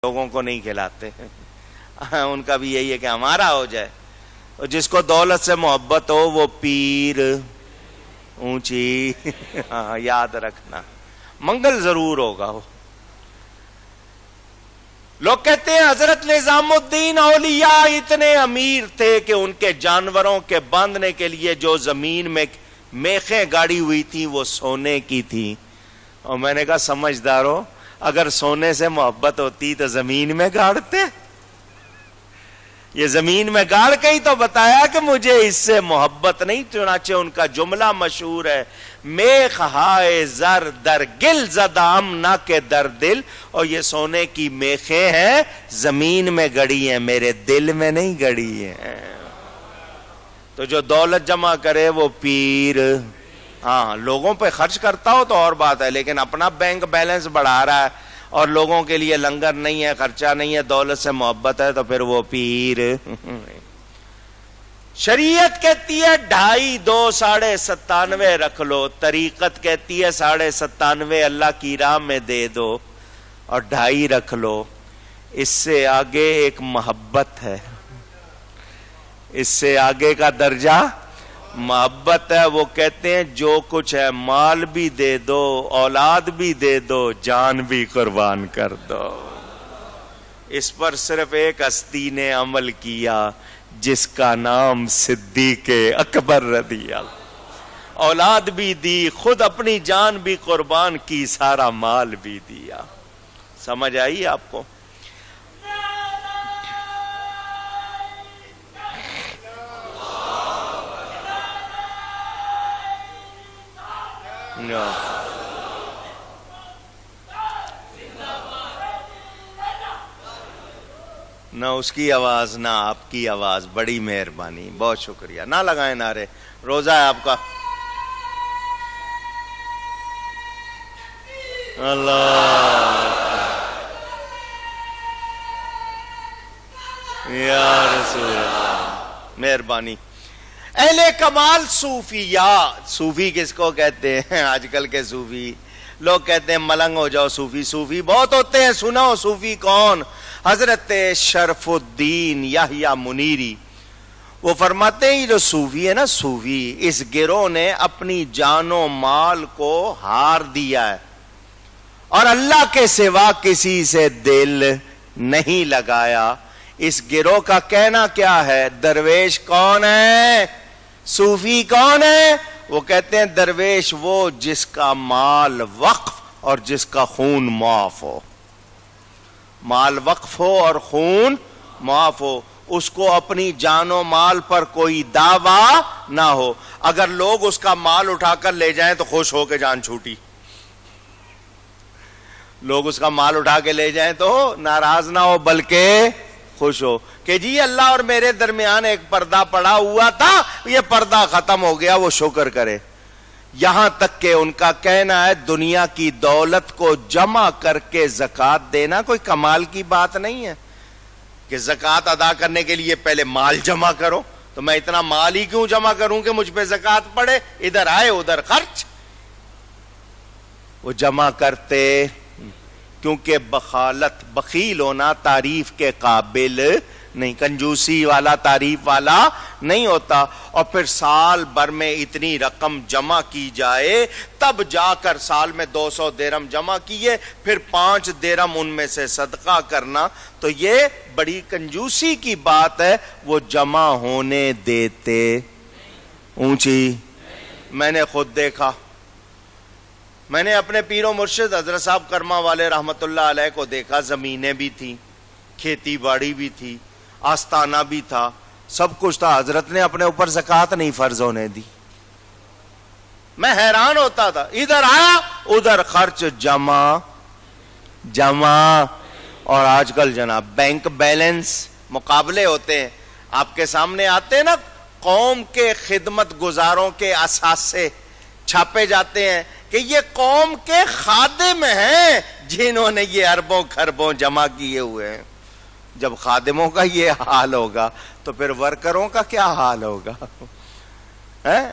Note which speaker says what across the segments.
Speaker 1: لوگوں کو نہیں کھلاتے ان کا بھی یہی ہے کہ ہمارا ہو جائے. اور جس کو دولت سے محبت ہو وہ پیر اونچی یاد رکھنا منگل ضرور ہوگا. وہ لوگ کہتے ہیں حضرت نظام الدین اولیاء اتنے امیر تھے کہ ان کے جانوروں کے باندھنے کے لیے جو زمین میں میخیں گاڑی ہوئی تھی وہ سونے کی تھی. اور میں نے کہا سمجھدارو، اگر سونے سے محبت ہوتی تو زمین میں گاڑتے. یہ زمین میں گاڑ کے ہی تو بتایا کہ مجھے اس سے محبت نہیں. چنانچہ ان کا جملہ مشہور ہے، میخ ہائے زر در گل زدام نہ کہ در دل. اور یہ سونے کی میخیں ہیں، زمین میں گڑی ہیں، میرے دل میں نہیں گڑی ہیں. تو جو دولت جمع کرے وہ پیر. ہاں لوگوں پہ خرچ کرتا ہو تو اور بات ہے، لیکن اپنا بینک بیلنس بڑھا رہا ہے اور لوگوں کے لیے لنگر نہیں ہے، خرچہ نہیں ہے، دولت سے محبت ہے، تو پھر وہ پیر. شریعت کہتی ہے 2.5 2 97.5 رکھ لو، طریقت کہتی ہے 97.5 اللہ کی راہ میں دے دو اور 2.5 رکھ لو. اس سے آگے ایک محبت ہے، اس سے آگے کا درجہ محبت ہے. وہ کہتے ہیں جو کچھ ہے مال بھی دے دو، اولاد بھی دے دو، جان بھی قربان کر دو. اس پر صرف ایک ہستی نے عمل کیا جس کا نام صدیق اکبر رضی اللہ. اولاد بھی دی، خود اپنی جان بھی قربان کی، سارا مال بھی دیا. سمجھ آئی آپ کو؟ نہ اس کی آواز نہ آپ کی آواز. بڑی مہربانی، بہت شکریہ. نہ لگائیں نعرے، روزہ ہے آپ کا. اللہ یا رسول اللہ، مہربانی. اہل کمال صوفیاء. صوفی کس کو کہتے ہیں؟ آج کل کے صوفی لوگ کہتے ہیں ملنگ ہو جاؤ صوفی. صوفی بہت ہوتے ہیں. سنو صوفی کون؟ حضرت شرف الدین یحییٰ منیری. وہ فرماتے ہیں جو صوفی ہے نا، صوفی اس گروہ نے اپنی جان و مال کو ہار دیا ہے اور اللہ کے سوا کسی سے دل نہیں لگایا. اس گروہ کا کہنا کیا ہے؟ درویش کون ہے؟ صوفی کون ہے؟ وہ کہتے ہیں درویش وہ جس کا مال وقف اور جس کا خون معاف ہو. مال وقف ہو اور خون معاف ہو، اس کو اپنی جان و مال پر کوئی دعویٰ نہ ہو. اگر لوگ اس کا مال اٹھا کر لے جائیں تو خوش ہو کے جان چھوٹی. لوگ اس کا مال اٹھا کے لے جائیں تو ناراض نہ ہو بلکہ خوش ہو کہ جی اللہ اور میرے درمیان ایک پردہ پڑا ہوا تھا، یہ پردہ ختم ہو گیا، وہ شکر کرے. یہاں تک کہ ان کا کہنا ہے دنیا کی دولت کو جمع کر کے زکوٰۃ دینا کوئی کمال کی بات نہیں ہے کہ زکوٰۃ ادا کرنے کے لیے پہلے مال جمع کرو. تو میں اتنا مال ہی کیوں جمع کروں کہ مجھ پہ زکوٰۃ پڑے؟ ادھر آئے ادھر خرچ. وہ جمع کرتے کیونکہ بخالت، بخیل ہونا تعریف کے قابل نہیں، کنجوسی والا تعریف والا نہیں ہوتا. اور پھر سال بھر میں اتنی رقم جمع کی جائے، تب جا کر سال میں 200 درہم جمع کیے، پھر 5 درہم ان میں سے صدقہ کرنا، تو یہ بڑی کنجوسی کی بات ہے. وہ جمع ہونے دیتے اونچی. میں نے خود دیکھا، میں نے اپنے پیر و مرشد حضرت صاحب کرما والے رحمت اللہ علیہ کو دیکھا. زمینیں بھی تھیں، کھیتی باڑی بھی تھی، آستانہ بھی تھا، سب کچھ تھا. حضرت نے اپنے اوپر زکوٰۃ نہیں فرض ہونے دی. میں حیران ہوتا تھا، ادھر آیا ادھر خرچ جمع. اور آج کل جناب بینک بیلنس مقابلے ہوتے ہیں، آپ کے سامنے آتے ہیں نا، قوم کے خدمت گزاروں کے اثاثے چھاپے جاتے ہیں کہ یہ قوم کے خادم ہیں جنہوں نے یہ اربوں خربوں جمع کیے ہوئے ہیں. جب خادموں کا یہ حال ہوگا تو پھر ورکروں کا کیا حال ہوگا؟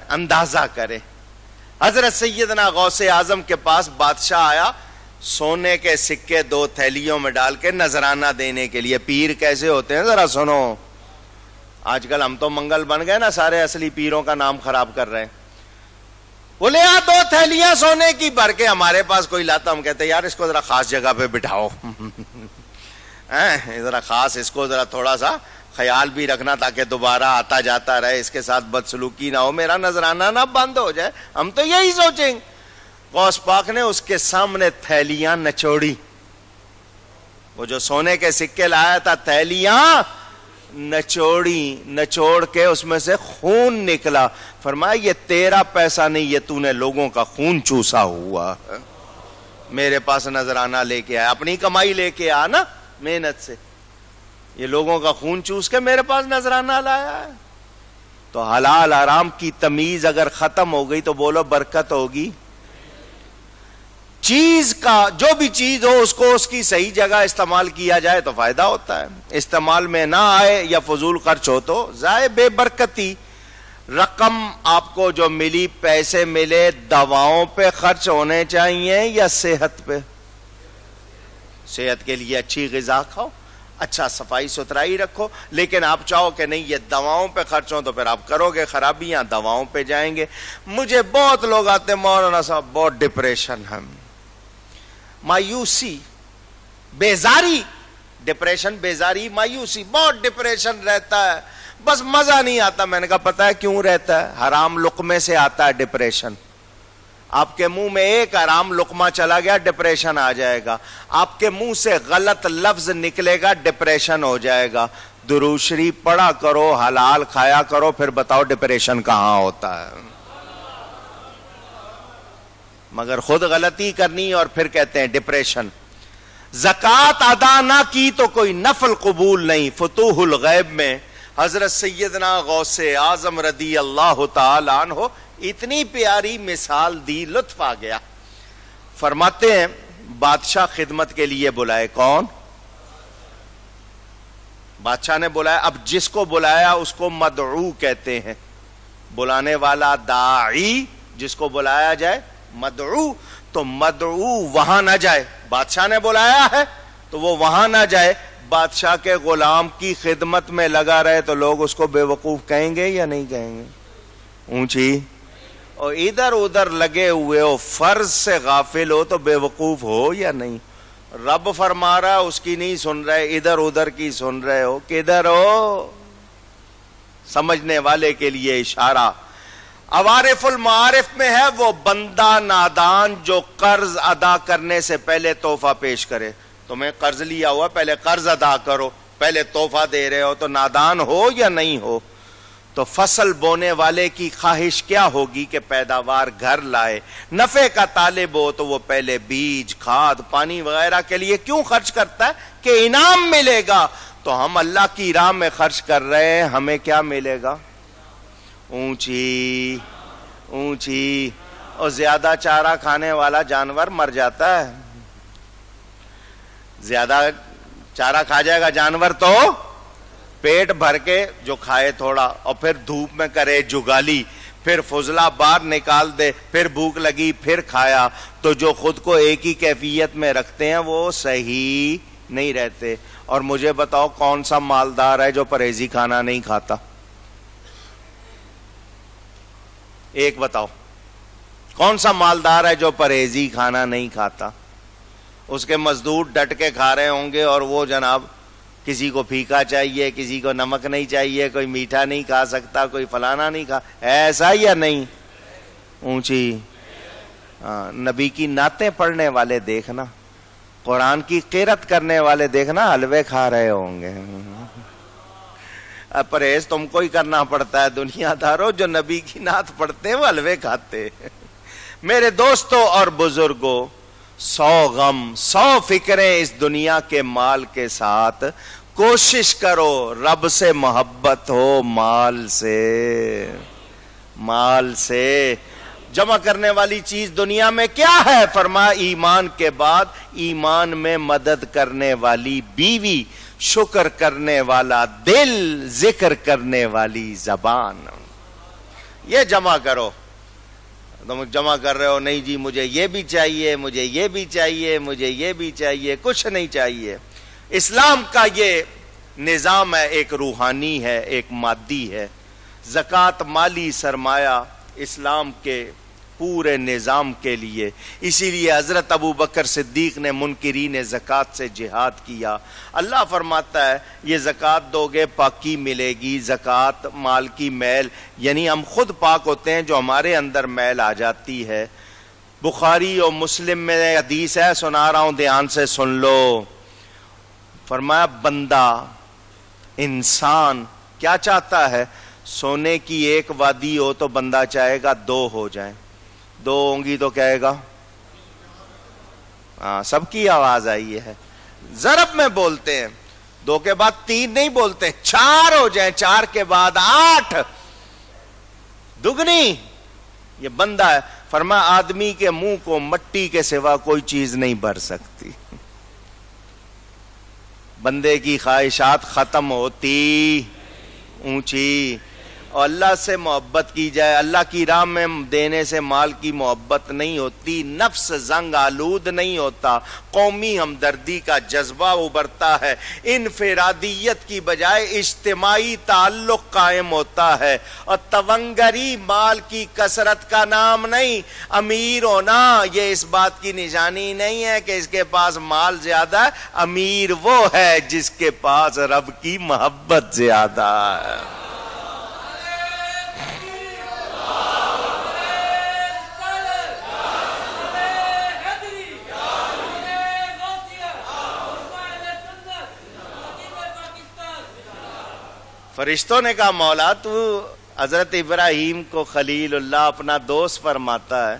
Speaker 1: اندازہ کریں. حضرت سیدنا غوث اعظم کے پاس بادشاہ آیا سونے کے سکے 2 تھیلیوں میں ڈال کے نذرانہ دینے کے لیے. پیر کیسے ہوتے ہیں ذرا سنو. آج کل ہم تو منگل بن گئے نا, سارے اصلی پیروں کا نام خراب کر رہے ہیں. بولے 2 تھیلیاں سونے کی بھر کے ہمارے پاس کوئی لاتا, ہم کہتے ہیں یار اس کو ذرا خاص جگہ پہ بٹھاؤ, ذرا خاص, اس کو ذرا تھوڑا سا خیال بھی رکھنا تاکہ دوبارہ آتا جاتا رہے, اس کے ساتھ بدسلوکی نہ ہو, میرا نذرانہ نہ بند ہو جائے. ہم تو یہی سوچیں گے. غوث پاک نے اس کے سامنے تھیلیاں نچوڑی, وہ جو سونے کے سکے لایا تھا تھیلیاں نچوڑی, نچوڑ کے اس میں سے خون نکلا. فرمایا یہ تیرا پیسہ نہیں, یہ تو نے لوگوں کا خون چوسا ہوا. میرے پاس نذرانہ لے کے آیا, اپنی کمائی لے کے آ نا محنت سے, یہ لوگوں کا خون چوس کے میرے پاس نذرانہ لایا ہے. تو حلال حرام کی تمیز اگر ختم ہو گئی تو بولو برکت ہوگی. چیز کا جو بھی چیز ہو اس کو اس کی صحیح جگہ استعمال کیا جائے تو فائدہ ہوتا ہے, استعمال میں نہ آئے یا فضول خرچ ہو تو ضائع بے برکتی. رقم آپ کو جو ملی, پیسے ملے, دواؤں پہ خرچ ہونے چاہیے یا صحت پہ؟ صحت کے لیے اچھی غذا کھاؤ, اچھا صفائی ستھرائی رکھو, لیکن آپ چاہو کہ نہیں یہ دواؤں پہ خرچ ہو تو پھر آپ کرو گے خرابیاں, دواؤں پہ جائیں گے. مجھے بہت لوگ آتے ہیں مولانا صاحب بہت ڈپریشن ہے, مایوسی, بیزاری, ڈپریشن, بیزاری, مایوسی, بہت ڈپریشن رہتا ہے, بس مزہ نہیں آتا. میں نے کہا پتا ہے کیوں رہتا ہے؟ حرام لقمے سے آتا ہے ڈپریشن. آپ کے منہ میں ایک حرام لقمہ چلا گیا ڈپریشن آ جائے گا, آپ کے منہ سے غلط لفظ نکلے گا ڈپریشن ہو جائے گا. درود شریف پڑھا کرو, حلال کھایا کرو, پھر بتاؤ ڈپریشن کہاں ہوتا ہے. مگر خود غلطی کرنی اور پھر کہتے ہیں ڈپریشن. زکوٰۃ ادا نہ کی تو کوئی نفل قبول نہیں. فتوح الغیب میں حضرت سیدنا غوث اعظم رضی اللہ تعالی عنہ اتنی پیاری مثال دی, لطف آ گیا. فرماتے ہیں بادشاہ خدمت کے لیے بلائے. کون؟ بادشاہ نے بلایا. اب جس کو بلایا اس کو مدعو کہتے ہیں, بلانے والا داعی, جس کو بلایا جائے مدعو. تو مدعو وہاں نہ جائے, بادشاہ نے بلایا ہے تو وہ وہاں نہ جائے, بادشاہ کے غلام کی خدمت میں لگا رہے تو لوگ اس کو بے وقوف کہیں گے یا نہیں کہیں گے؟ اونچی. اور ادھر ادھر لگے ہوئے ہو, فرض سے غافل ہو تو بے وقوف ہو یا نہیں؟ رب فرما رہا اس کی نہیں سن رہے, ادھر ادھر کی سن رہے ہو, کدھر ہو؟ سمجھنے والے کے لیے اشارہ. عوارف المعارف میں ہے وہ بندہ نادان جو قرض ادا کرنے سے پہلے تحفہ پیش کرے. تمہیں قرض لیا ہوا, پہلے قرض ادا کرو, پہلے تحفہ دے رہے ہو, تو نادان ہو یا نہیں ہو؟ تو فصل بونے والے کی خواہش کیا ہوگی کہ پیداوار گھر لائے. نفع کا طالب ہو تو وہ پہلے بیج, کھاد, پانی وغیرہ کے لیے کیوں خرچ کرتا ہے؟ کہ انعام ملے گا. تو ہم اللہ کی راہ میں خرچ کر رہے ہیں, ہمیں کیا ملے گا؟ اونچی اونچی. اور زیادہ چارہ کھانے والا جانور مر جاتا ہے. زیادہ چارہ کھا جائے گا جانور تو پیٹ بھر کے جو کھائے تھوڑا, اور پھر دھوپ میں کرے جگالی, پھر فضلہ باہر نکال دے, پھر بھوک لگی پھر کھایا. تو جو خود کو ایک ہی کیفیت میں رکھتے ہیں وہ صحیح نہیں رہتے. اور مجھے بتاؤ کون سا مالدار ہے جو پرہیزی کھانا نہیں کھاتا؟ ایک بتاؤ, کون سا مالدار ہے جو پرہیزی کھانا نہیں کھاتا؟ اس کے مزدور ڈٹ کے کھا رہے ہوں گے, اور وہ جناب کسی کو پھیکا چاہیے, کسی کو نمک نہیں چاہیے, کوئی میٹھا نہیں کھا سکتا, کوئی فلانا نہیں کھا. ایسا یا نہیں؟ اونچی. نبی کی نعتیں پڑھنے والے دیکھنا, قرآن کی قرات کرنے والے دیکھنا حلوے کھا رہے ہوں گے. پرہیز تم کو ہی کرنا پڑتا ہے, دنیا داروں جو نبی کی نعت پڑھتے ہیں وہ حلوے کھاتے. میرے دوستوں اور بزرگوں, 100 غم 100 فکریں اس دنیا کے مال کے ساتھ. کوشش کرو رب سے محبت ہو, مال سے. مال سے جمع کرنے والی چیز دنیا میں کیا ہے؟ فرمایا ایمان کے بعد ایمان میں مدد کرنے والی بیوی, شکر کرنے والا دل, ذکر کرنے والی زبان. یہ جمع کرو. تم جمع کر رہے ہو، نہیں جی مجھے یہ بھی چاہیے، مجھے یہ بھی چاہیے، مجھے یہ بھی چاہیے، کچھ نہیں چاہیے۔ اسلام کا یہ نظام ہے، ایک روحانی ہے، ایک مادی ہے۔ زکوٰۃ مالی سرمایہ اسلام کے پورے نظام کے لیے، اسی لیے حضرت ابو بکر صدیق نے منکرین زکوٰۃ سے جہاد کیا۔ اللہ فرماتا ہے یہ زکوٰۃ دو گے پاکی ملے گی، زکوٰۃ مال کی میل، یعنی ہم خود پاک ہوتے ہیں، جو ہمارے اندر میل آ جاتی ہے۔ بخاری اور مسلم میں حدیث ہے، سنا رہا ہوں دھیان سے سن لو۔ فرمایا بندہ انسان کیا چاہتا ہے؟ سونے کی ایک وادی ہو تو بندہ چاہے گا دو ہو جائیں، دو ہوں گی تو کہے گا، ہاں سب کی آواز آئی ہے، ضرب میں بولتے ہیں، دو کے بعد تین نہیں بولتے، چار ہو جائیں، چار کے بعد آٹھ، دگنی۔ یہ بندہ ہے۔ فرمایا آدمی کے منہ کو مٹی کے سوا کوئی چیز نہیں بھر سکتی۔ بندے کی خواہشات ختم ہوتی، اونچی، اور اللہ سے محبت کی جائے، اللہ کی راہ میں دینے سے مال کی محبت نہیں ہوتی، نفس زنگ آلود نہیں ہوتا، قومی ہمدردی کا جذبہ ابھرتا ہے، انفرادیت کی بجائے اجتماعی تعلق قائم ہوتا ہے، اور تونگری مال کی کثرت کا نام نہیں۔ امیر ہونا یہ اس بات کی نشانی نہیں ہے کہ اس کے پاس مال زیادہ ہے، امیر وہ ہے جس کے پاس رب کی محبت زیادہ ہے۔ فرشتوں نے کہا مولا تو حضرت ابراہیم کو خلیل اللہ اپنا دوست فرماتا ہے،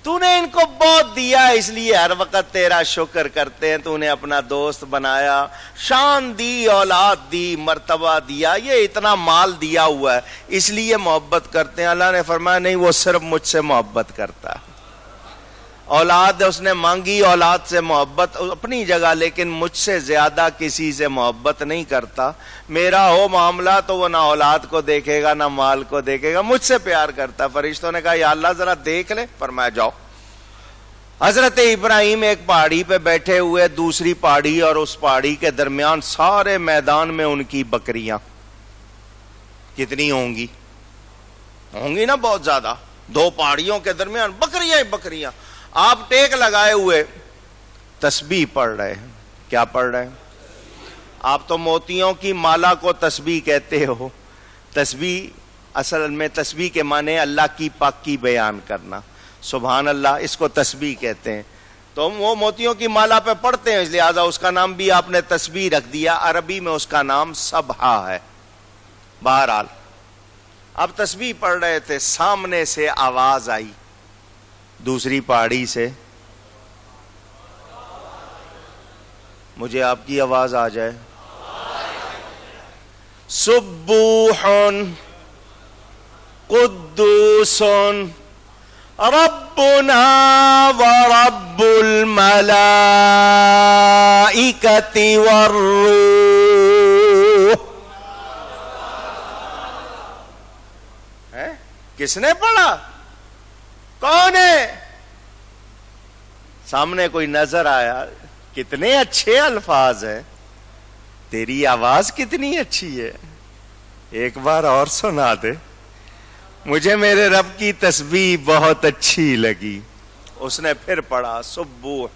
Speaker 1: تو نے ان کو بہت دیا اس لیے ہر وقت تیرا شکر کرتے ہیں، تو نے اپنا دوست بنایا، شان دی، اولاد دی، مرتبہ دیا، یہ اتنا مال دیا ہوا ہے اس لیے محبت کرتے ہیں۔ اللہ نے فرمایا نہیں، وہ صرف مجھ سے محبت کرتا ہے۔ اولاد اس نے مانگی، اولاد سے محبت اپنی جگہ، لیکن مجھ سے زیادہ کسی سے محبت نہیں کرتا۔ میرا ہو معاملہ تو وہ نہ اولاد کو دیکھے گا نہ مال کو دیکھے گا، مجھ سے پیار کرتا۔ فرشتوں نے کہا یا اللہ ذرا دیکھ لے، فرمایا جاؤ۔ حضرت ابراہیم ایک پہاڑی پہ بیٹھے ہوئے، دوسری پہاڑی اور اس پہاڑی کے درمیان سارے میدان میں ان کی بکریاں، کتنی ہوں گی؟ ہوں گی نا بہت زیادہ، دو پہاڑیوں کے درمیان بکریاں ہی بکریاں۔ آپ ٹیک لگائے ہوئے تسبیح پڑھ رہے ہیں، کیا پڑھ رہے ہیں؟ آپ تو موتیوں کی مالا کو تسبیح کہتے ہو۔ تسبیح اصل میں تسبیح کے معنی اللہ کی پاکی بیان کرنا، سبحان اللہ، اس کو تسبیح کہتے ہیں۔ تو وہ موتیوں کی مالا پہ پڑھتے ہیں، اس لہٰذا اس کا نام بھی آپ نے تسبیح رکھ دیا، عربی میں اس کا نام سبحہ ہے۔ بہرحال آپ تسبیح پڑھ رہے تھے، سامنے سے آواز آئی دوسری پہاڑی سے، مجھے آپ کی آواز آ جائے، سبوح قدوس ربنا ورب الملائکۃ والروح۔ کس نے پڑھا؟ کون ہے؟ سامنے کوئی نظر آیا، کتنے اچھے الفاظ ہیں، تیری آواز کتنی اچھی ہے، ایک بار اور سنا دے، مجھے میرے رب کی تسبیح بہت اچھی لگی۔ اس نے پھر پڑھا سبوح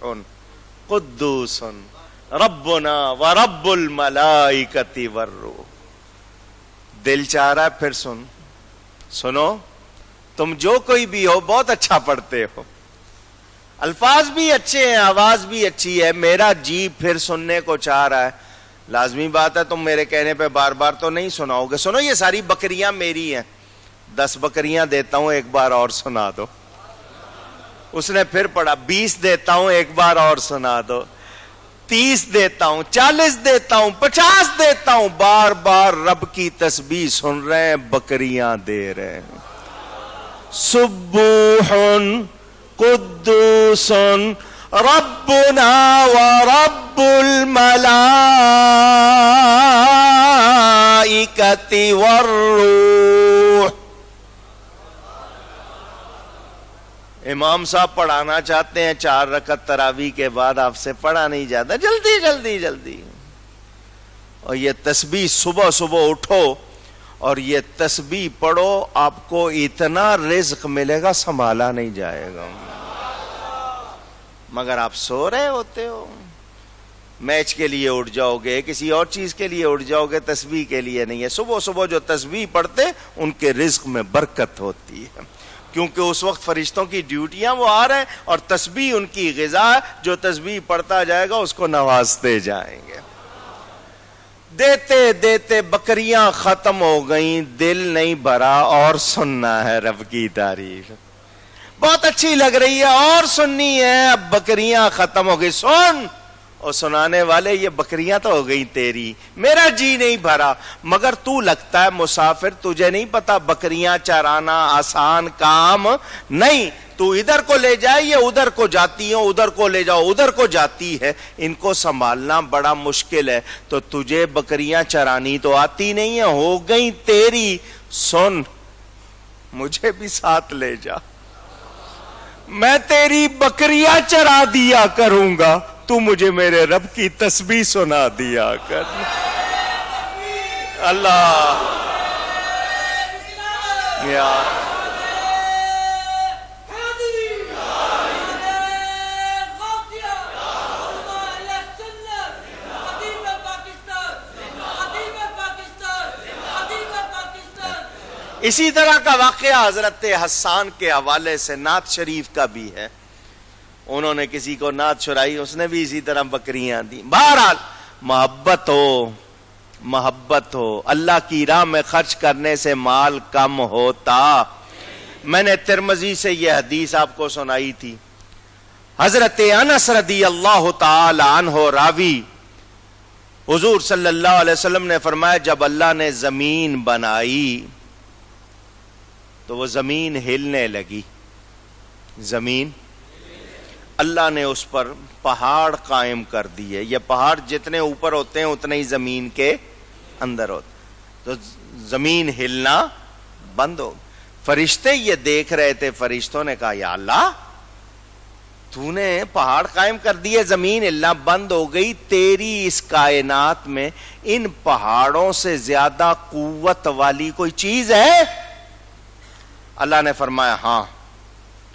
Speaker 1: قدوس ربنا ورب الملائکۃ والروح۔ دل چاہ رہا ہے پھر سنو، تم جو کوئی بھی ہو بہت اچھا پڑھتے ہو، الفاظ بھی اچھے ہیں، آواز بھی اچھی ہے، میرا جی پھر سننے کو چاہ رہا ہے۔ لازمی بات ہے تم میرے کہنے پہ بار بار تو نہیں سناؤ گے۔ سنو، یہ ساری بکریاں میری ہیں، 10 بکریاں دیتا ہوں، ایک بار اور سنا دو۔ اس نے پھر پڑھا 20 دیتا ہوں، ایک بار اور سنا دو، 30 دیتا ہوں، 40 دیتا ہوں، 50 دیتا ہوں، بار بار رب کی تسبیح سن رہے ہیں، بکریاں دے رہے ہیں۔ سبوح قدوس ربنا ورب الملائکۃ والروح۔ امام صاحب پڑھانا چاہتے ہیں 4 رکعت تراویح کے بعد، آپ سے پڑھا نہیں جاتا، جلدی جلدی جلدی. اور یہ تسبیح صبح صبح اٹھو اور یہ تسبیح پڑھو، آپ کو اتنا رزق ملے گا سنبھالا نہیں جائے گا. مگر آپ سو رہے ہوتے ہو، میچ کے لیے اٹھ جاؤ گے، کسی اور چیز کے لیے اٹھ جاؤ گے، تسبیح کے لیے نہیں ہے. صبح صبح جو تسبیح پڑھتے ان کے رزق میں برکت ہوتی ہے، کیونکہ اس وقت فرشتوں کی ڈیوٹیاں وہ آ رہے ہیں اور تسبیح ان کی غذا ہے. جو تسبیح پڑھتا جائے گا اس کو نوازتے جائیں گے. دیتے دیتے بکریاں ختم ہو گئیں، دل نہیں بھرا، اور سننا ہے رب کی تعریف. بہت اچھی لگ رہی ہے اور سننی ہے، اب بکریاں ختم ہو گئی. سن. اور سنانے والے یہ بکریاں تو ہو گئی تیری، میرا جی نہیں بھرا. مگر تو لگتا ہے مسافر، تجھے نہیں پتا بکریاں چرانا آسان کام نہیں. تو ادھر کو لے جائے، یہ ادھر کو جاتی ہیں، ادھر کو لے جاؤ ادھر کو جاتی ہے، ان کو سنبھالنا بڑا مشکل ہے. تو تجھے بکریاں چرانی تو آتی نہیں ہے، ہو گئی تیری. سن، مجھے بھی ساتھ لے جا، میں تیری بکریاں چرا دیا کروں گا، تو مجھے میرے رب کی تسبیح سنا دیا کر. اللہ یا اسی طرح کا واقعہ حضرت حسان کے حوالے سے نعت شریف کا بھی ہے. انہوں نے کسی کو نعت سنائی، اس نے بھی اسی طرح بکریاں دی. بہرحال محبت ہو، اللہ کی راہ میں خرچ کرنے سے مال کم ہوتا. میں نے ترمذی سے یہ حدیث آپ کو سنائی تھی. حضرت انس رضی اللہ تعالی عنہ راوی، حضور صلی اللہ علیہ وسلم نے فرمایا جب اللہ نے زمین بنائی تو وہ زمین ہلنے لگی. زمین، اللہ نے اس پر پہاڑ قائم کر دیے. یہ پہاڑ جتنے اوپر ہوتے ہیں اتنے ہی زمین کے اندر ہوتے، تو زمین ہلنا بند ہو. فرشتے یہ دیکھ رہے تھے. فرشتوں نے کہا یا اللہ، تو نے پہاڑ قائم کر دیے، زمین ہلنا بند ہو گئی، تیری اس کائنات میں ان پہاڑوں سے زیادہ قوت والی کوئی چیز ہے؟ اللہ نے فرمایا ہاں،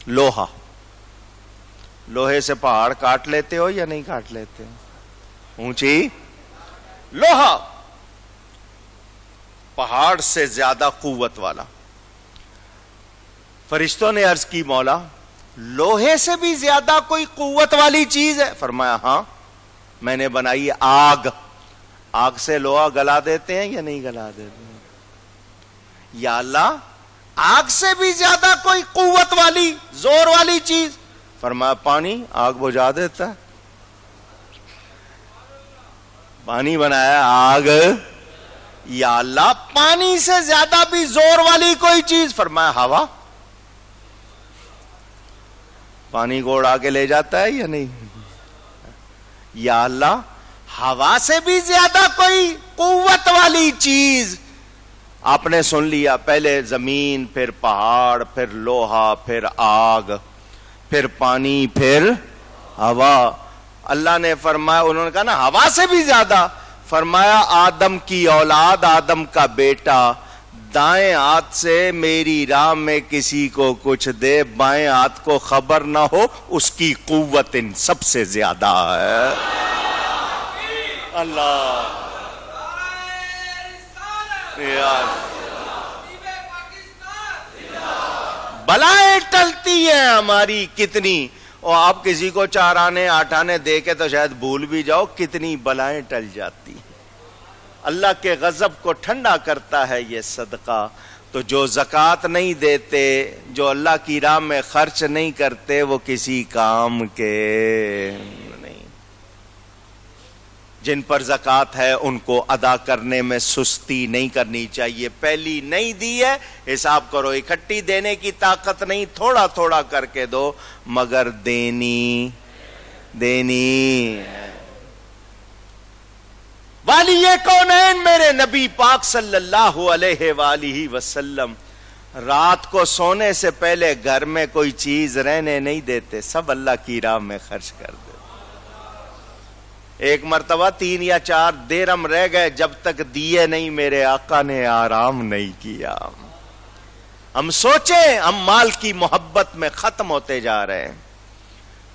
Speaker 1: لوہا. لوہے سے پہاڑ کاٹ لیتے ہو یا نہیں کاٹ لیتے؟ اونچی لوہا پہاڑ سے زیادہ قوت والا. فرشتوں نے عرض کی مولا، لوہے سے بھی زیادہ کوئی قوت والی چیز ہے؟ فرمایا ہاں، میں نے بنائی آگ. آگ سے لوہا گلا دیتے ہیں یا نہیں گلا دیتے ہیں؟ یا اللہ، آگ سے بھی زیادہ کوئی قوت والی زور والی چیز؟ فرمایا پانی، آگ بجھا دیتا ہے. پانی بنایا آگ. یا اللہ، پانی سے زیادہ بھی زور والی کوئی چیز؟ فرمایا ہوا. پانی کو اڑا کے لے جاتا ہے یا نہیں؟ یا اللہ، ہوا سے بھی زیادہ کوئی قوت والی چیز؟ آپ نے سن لیا، پہلے زمین، پھر پہاڑ، پھر لوہا، پھر آگ، پھر پانی، پھر ہوا. اللہ نے فرمایا، انہوں نے کہا نا ہوا سے بھی زیادہ. فرمایا آدم کی اولاد، آدم کا بیٹا، دائیں ہاتھ سے میری راہ میں کسی کو کچھ دے، بائیں ہاتھ کو خبر نہ ہو، اس کی قوت ان سب سے زیادہ ہے. اللہ بلائیں ٹلتی ہیں ہماری کتنی، اور آپ کسی کو 4 آنے 8 آنے دے کے تو شاید بھول بھی جاؤ، کتنی بلائیں ٹل جاتی. اللہ کے غضب کو ٹھنڈا کرتا ہے یہ صدقہ. تو جو زکوٰۃ نہیں دیتے، جو اللہ کی راہ میں خرچ نہیں کرتے، وہ کسی کام کے نہیں. جن پر زکوٰۃ ہے ان کو ادا کرنے میں سستی نہیں کرنی چاہیے. پہلی نہیں دی ہے، حساب کرو، اکٹھی دینے کی طاقت نہیں، تھوڑا تھوڑا کر کے دو، مگر دینی. والی کونین میرے نبی پاک صلی اللہ علیہ وآلہ وسلم رات کو سونے سے پہلے گھر میں کوئی چیز رہنے نہیں دیتے، سب اللہ کی راہ میں خرچ کر دیتے۔ ایک مرتبہ 3 یا 4 درہم رہ گئے، جب تک دیے نہیں میرے آقا نے آرام نہیں کیا۔ ہم سوچیں ہم مال کی محبت میں ختم ہوتے جا رہے ہیں۔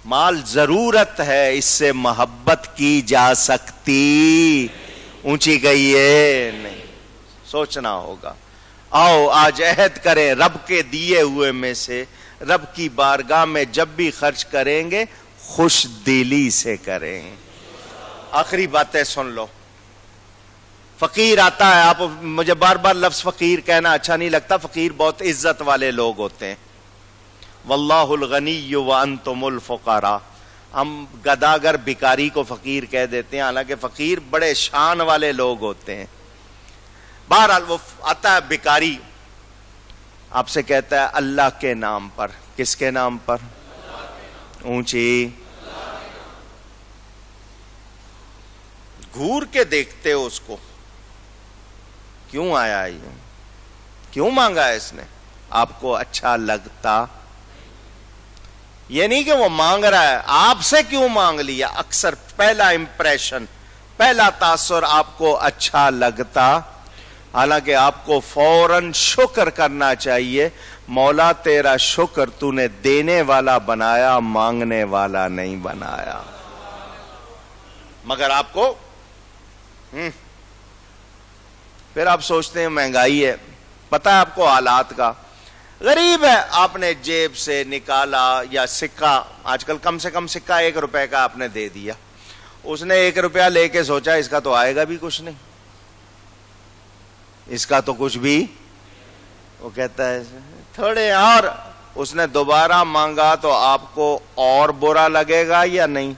Speaker 1: مال ضرورت ہے، اس سے محبت کی جا سکتی، اونچی گئی ہے نہیں، سوچنا ہوگا۔ آؤ آج عہد کریں، رب کے دیے ہوئے میں سے رب کی بارگاہ میں جب بھی خرچ کریں گے خوش دلی سے کریں۔ آخری باتیں سن لو۔ فقیر آتا ہے، آپ مجھے بار بار لفظ فقیر کہنا اچھا نہیں لگتا، فقیر بہت عزت والے لوگ ہوتے ہیں۔ واللہ الغنی وانتم الفقراء، ہم گداگر بھکاری کو فقیر کہہ دیتے ہیں، حالانکہ فقیر بڑے شان والے لوگ ہوتے ہیں۔ بہرحال وہ آتا ہے بھکاری، آپ سے کہتا ہے اللہ کے نام پر۔ کس کے نام پر؟ اونچی گھور کے دیکھتے ہو اس کو، کیوں آیا یہ، کیوں مانگا ہے اس نے؟ آپ کو اچھا لگتا؟ یہ نہیں کہ وہ مانگ رہا ہے، آپ سے کیوں مانگ لیا؟ اکثر پہلا امپریشن، پہلا تاثر آپ کو اچھا لگتا، حالانکہ آپ کو فوراً شکر کرنا چاہیے، مولا تیرا شکر تو نے دینے والا بنایا، مانگنے والا نہیں بنایا۔ مگر آپ کو پھر آپ سوچتے ہیں مہنگائی ہے، پتہ ہے آپ کو حالات کا، غریب ہے، آپ نے جیب سے نکالا یا سکہ، آج کل کم سے کم سکہ 1 روپے کا آپ نے دے دیا، اس نے 1 روپیہ لے کے سوچا اس کا تو آئے گا بھی کچھ نہیں، اس کا تو کچھ بھی، وہ کہتا ہے تھوڑے اور، اس نے دوبارہ مانگا تو آپ کو اور برا لگے گا یا نہیں؟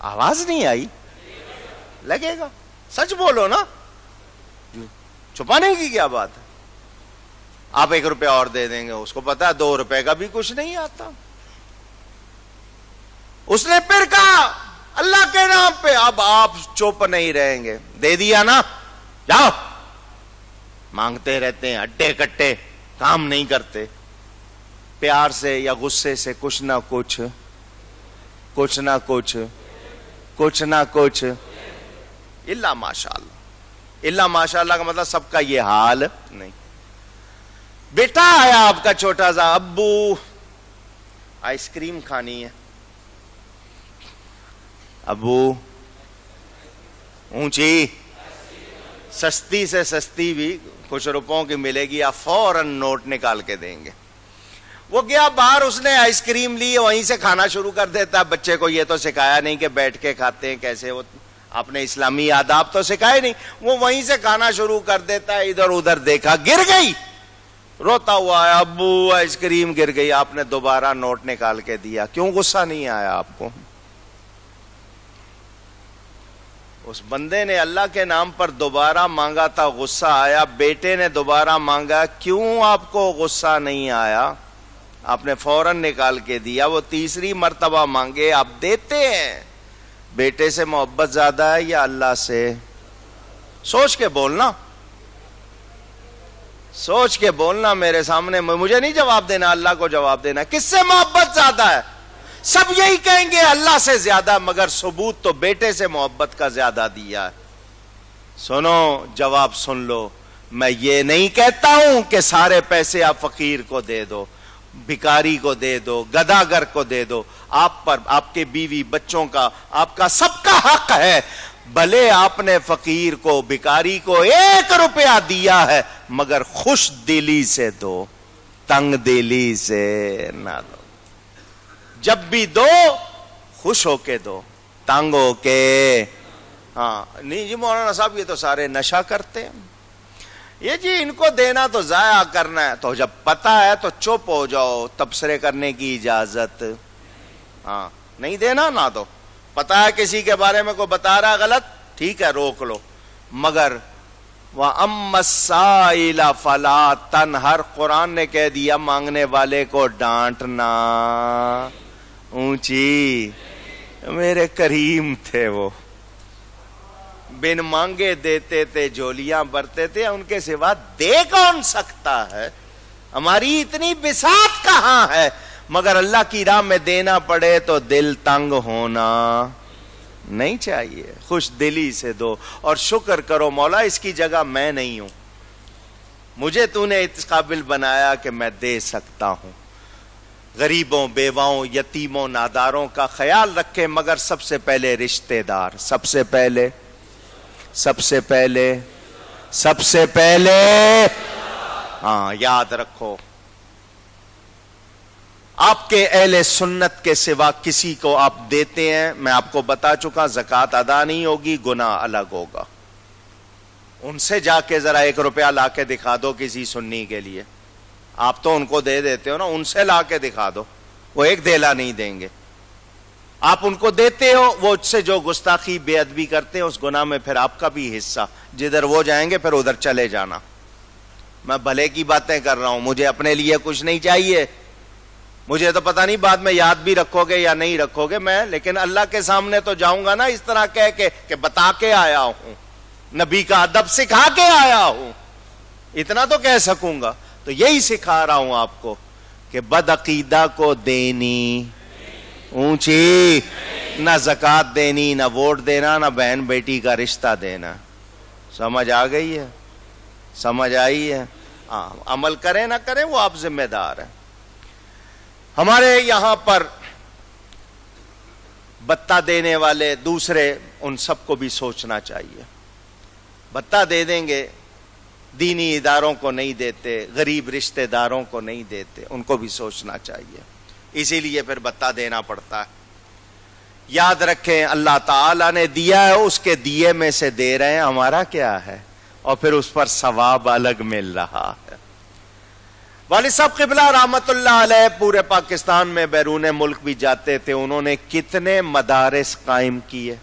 Speaker 1: آواز نہیں آئی؟ لگے گا، سچ بولو نا، چھپانے کی کیا بات ہے؟ آپ 1 روپیہ اور دے دیں گے، اس کو پتا ہے 2 روپے کا بھی کچھ نہیں آتا۔ اس نے پھر کہا اللہ کے نام پہ، اب آپ چپ نہیں رہیں گے، دے دیا نا، جاؤ، مانگتے رہتے ہیں اڈے کٹے، کام نہیں کرتے، پیار سے یا غصے سے کچھ نہ کچھ الا ماشاءاللہ۔ الا ماشاءاللہ کا مطلب سب کا یہ حال نہیں۔ بیٹا آیا آپ کا چھوٹا سا، ابو آئس کریم کھانی ہے، ابو اونچی، سستی سے سستی بھی کچھ روپوں کی ملے گی، آپ فوراً نوٹ نکال کے دیں گے۔ وہ گیا باہر، اس نے آئس کریم لی، وہیں سے کھانا شروع کر دیتا ہے۔ بچے کو یہ تو سکھایا نہیں کہ بیٹھ کے کھاتے ہیں کیسے، وہ آپ نے اسلامی آداب تو سکھائے نہیں، وہ وہیں سے کھانا شروع کر دیتا ہے۔ ادھر ادھر دیکھا، گر گئی، روتا ہوا ہے، ابو آئس کریم گر گئی، آپ نے دوبارہ نوٹ نکال کے دیا۔ کیوں غصہ نہیں آیا آپ کو؟ اس بندے نے اللہ کے نام پر دوبارہ مانگا تھا، غصہ آیا۔ بیٹے نے دوبارہ مانگا، کیوں آپ کو غصہ نہیں آیا؟ آپ نے فوراً نکال کے دیا۔ وہ تیسری مرتبہ مانگے، آپ دیتے ہیں۔ بیٹے سے محبت زیادہ ہے یا اللہ سے؟ سوچ کے بولنا، سوچ کے بولنا میرے سامنے، مجھے نہیں جواب دینا، اللہ کو جواب دینا۔ کس سے محبت زیادہ ہے؟ سب یہی کہیں گے اللہ سے زیادہ، مگر ثبوت تو بیٹے سے محبت کا زیادہ دیا ہے۔ سنو، جواب سن لو، میں یہ نہیں کہتا ہوں کہ سارے پیسے آپ فقیر کو دے دو، بھکاری کو دے دو، گداگر کو دے دو، آپ پر، آپ کے بیوی بچوں کا، آپ کا سب کا حق ہے، بھلے آپ نے فقیر کو، بھکاری کو 1 روپیہ دیا ہے، مگر خوش دلی سے دو، تنگ دلی سے نہ دو۔ جب بھی دو خوش ہو کے دو، تنگ ہو کے ہاں نہیں جی مولانا صاحب یہ تو سارے نشہ کرتے ہیں، یہ جی ان کو دینا تو ضائع کرنا ہے، تو جب پتہ ہے تو چپ ہو جاؤ، تبصرے کرنے کی اجازت ہاں نہیں دینا نہ دو۔ پتہ ہے کسی کے بارے میں کوئی بتا رہا غلط، ٹھیک ہے روک لو، مگر وَأَمَّا السَّائِلَ فَلَا تَنْهَرْ، قرآن نے کہہ دیا مانگنے والے کو ڈانٹنا۔ اونچی، میرے کریم تھے وہ، بن مانگے دیتے تھے، جھولیاں بھرتے تھے، ان کے سوا دے کون سکتا ہے؟ ہماری اتنی بساط کہاں ہے؟ مگر اللہ کی راہ میں دینا پڑے تو دل تنگ ہونا نہیں چاہیے، خوش دلی سے دو اور شکر کرو، مولا اس کی جگہ میں نہیں ہوں، مجھے تو نے اس قابل بنایا کہ میں دے سکتا ہوں۔ غریبوں، بیواؤں، یتیموں، ناداروں کا خیال رکھیں، مگر سب سے پہلے رشتہ دار، سب سے پہلے ہاں یاد رکھو، آپ کے اہل سنت کے سوا کسی کو آپ دیتے ہیں، میں آپ کو بتا چکا، زکوٰۃ ادا نہیں ہوگی، گناہ الگ ہوگا۔ ان سے جا کے ذرا 1 روپیہ لا کے دکھا دو کسی سنی کے لیے، آپ تو ان کو دے دیتے ہو نا، ان سے لا کے دکھا دو، وہ 1 دھیلا نہیں دیں گے۔ آپ ان کو دیتے ہو، وہ اس سے جو گستاخی بے ادبی کرتے ہیں اس گناہ میں پھر آپ کا بھی حصہ، جدھر وہ جائیں گے پھر ادھر چلے جانا۔ میں بھلے کی باتیں کر رہا ہوں، مجھے اپنے لیے کچھ نہیں چاہیے، مجھے تو پتہ نہیں بعد میں یاد بھی رکھو گے یا نہیں رکھو گے میں، لیکن اللہ کے سامنے تو جاؤں گا نا اس طرح کہہ کے کہ بتا کے آیا ہوں، نبی کا ادب سکھا کے آیا ہوں، اتنا تو کہہ سکوں گا۔ تو یہی سکھا رہا ہوں آپ کو کہ بد عقیدہ کو دینی اونچی، نہ زکوٰۃ دینی، نہ ووٹ دینا، نہ بہن بیٹی کا رشتہ دینا۔ سمجھ آ گئی ہے؟ سمجھ آئی ہے؟ ہاں، عمل کریں نہ کریں وہ آپ ذمہ دار ہیں۔ ہمارے یہاں پر بتہ دینے والے دوسرے، ان سب کو بھی سوچنا چاہیے، بتہ دے دیں گے، دینی اداروں کو نہیں دیتے، غریب رشتہ داروں کو نہیں دیتے، ان کو بھی سوچنا چاہیے، اسی لیے پھر بتہ دینا پڑتا ہے۔ یاد رکھیں اللہ تعالیٰ نے دیا ہے، اس کے دیے میں سے دے رہے ہیں، ہمارا کیا ہے؟ اور پھر اس پر ثواب الگ مل رہا ہے۔ والد صاحب قبلہ رحمت اللہ علیہ پورے پاکستان میں بیرون ملک بھی جاتے تھے، انہوں نے کتنے مدارس قائم کیے،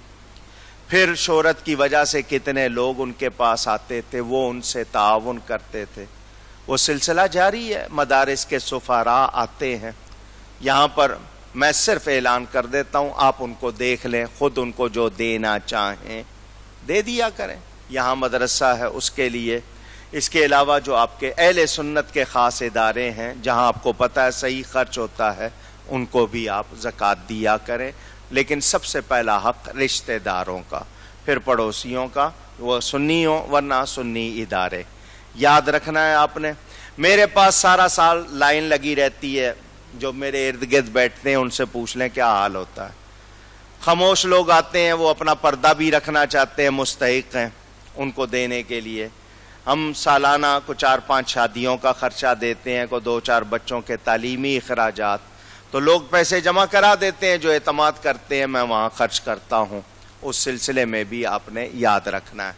Speaker 1: پھر شہرت کی وجہ سے کتنے لوگ ان کے پاس آتے تھے، وہ ان سے تعاون کرتے تھے، وہ سلسلہ جاری ہے، مدارس کے سفراء آتے ہیں یہاں پر، میں صرف اعلان کر دیتا ہوں، آپ ان کو دیکھ لیں، خود ان کو جو دینا چاہیں دے دیا کریں، یہاں مدرسہ ہے اس کے لیے۔ اس کے علاوہ جو آپ کے اہل سنت کے خاص ادارے ہیں جہاں آپ کو پتہ ہے صحیح خرچ ہوتا ہے، ان کو بھی آپ زکوٰۃ دیا کریں، لیکن سب سے پہلا حق رشتہ داروں کا، پھر پڑوسیوں کا، وہ سنی ہوں ورنہ سنی ادارے۔ یاد رکھنا ہے آپ نے، میرے پاس سارا سال لائن لگی رہتی ہے، جو میرے ارد گرد بیٹھتے ہیں ان سے پوچھ لیں کیا حال ہوتا ہے۔ خاموش لوگ آتے ہیں، وہ اپنا پردہ بھی رکھنا چاہتے ہیں، مستحق ہیں ان کو دینے کے لیے۔ ہم سالانہ کو 4-5 شادیوں کا خرچہ دیتے ہیں، کو 2-4 بچوں کے تعلیمی اخراجات، تو لوگ پیسے جمع کرا دیتے ہیں، جو اعتماد کرتے ہیں میں وہاں خرچ کرتا ہوں، اس سلسلے میں بھی آپ نے یاد رکھنا ہے۔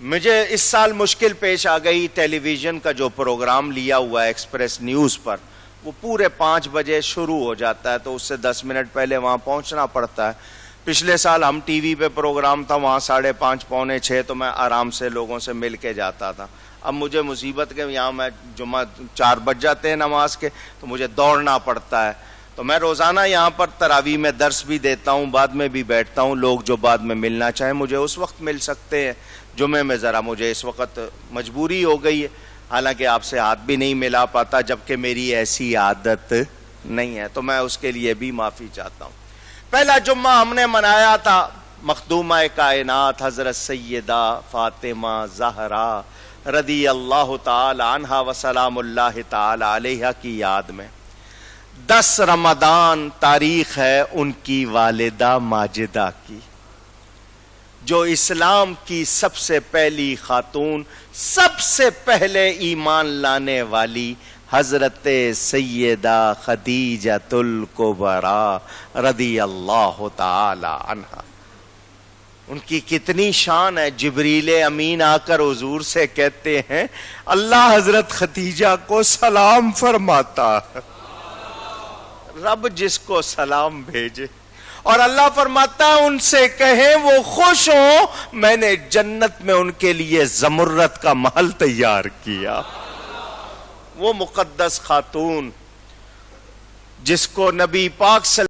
Speaker 1: مجھے اس سال مشکل پیش آ گئی، ٹیلی ویژن کا جو پروگرام لیا ہوا ہے ایکسپریس نیوز پر، وہ پورے 5 بجے شروع ہو جاتا ہے، تو اس سے 10 منٹ پہلے وہاں پہنچنا پڑتا ہے۔ پچھلے سال ہم ٹی وی پہ پروگرام تھا، وہاں 5:30 پونے 6 تو میں آرام سے لوگوں سے مل کے جاتا تھا۔ اب مجھے مصیبت کے یہاں میں جمعہ 4 بج جاتے ہیں نماز کے، تو مجھے دوڑنا پڑتا ہے، تو میں روزانہ یہاں پر تراویح میں درس بھی دیتا ہوں، بعد میں بھی بیٹھتا ہوں، لوگ جو بعد میں ملنا چاہیں مجھے اس وقت مل سکتے ہیں۔ جمعے میں ذرا مجھے اس وقت مجبوری ہو گئی ہے، حالانکہ آپ سے ہاتھ بھی نہیں ملا پاتا، جبکہ میری ایسی عادت نہیں ہے، تو میں اس کے لیے بھی معافی چاہتا ہوں۔ پہلا جمعہ ہم نے منایا تھا مخدومہ کائنات حضرت سیدہ فاطمہ زہرا رضی اللہ تعالی عنہا و سلام اللہ تعالی علیہا کی یاد میں۔ 10 رمضان تاریخ ہے ان کی والدہ ماجدہ کی، جو اسلام کی سب سے پہلی خاتون، سب سے پہلے ایمان لانے والی حضرت سیدہ خدیجۃ الکبریٰ رضی اللہ تعالی عنہا، ان کی کتنی شان ہے۔ جبریل امین آ کر حضور سے کہتے ہیں اللہ حضرت خدیجہ کو سلام فرماتا ہے، رب جس کو سلام بھیجے، اور اللہ فرماتا ہے ان سے کہیں وہ خوش ہوں، میں نے جنت میں ان کے لیے زمرد کا محل تیار کیا۔ وہ مقدس خاتون جس کو نبی پاک صلی